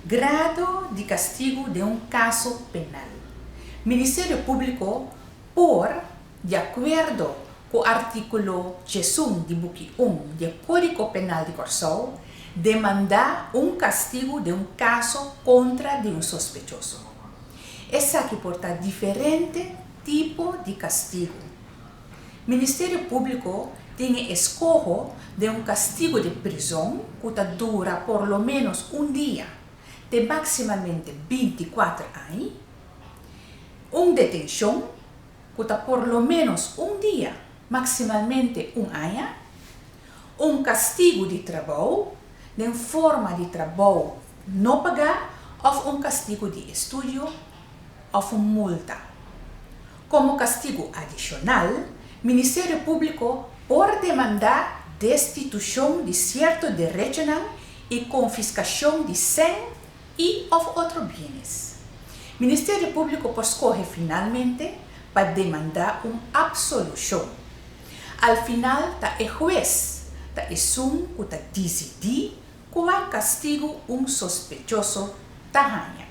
Grado de castigo de un caso penal. Ministerio Público, por, de acuerdo con el artículo 1 de Buque 1 del Código Penal de Corsol, demanda un castigo de un caso contra de un sospechoso. Es aquí porta diferente tipo de castigo. Ministerio Público tiene escojo de un castigo de prisión que dura por lo menos un día, de máximamente 24 años, una detención que por lo menos un día, máximamente un año, un castigo de trabajo, de forma de trabajo no pagar, o un castigo de estudio, o una multa. Como castigo adicional, Ministerio Público por demandar destitución de cierto derecho y confiscación de 100 y otros bienes. Ministerio Público escoge finalmente para demandar una absolución. Al final, el juez es un que decide cuál castigo un sospechoso tajaña.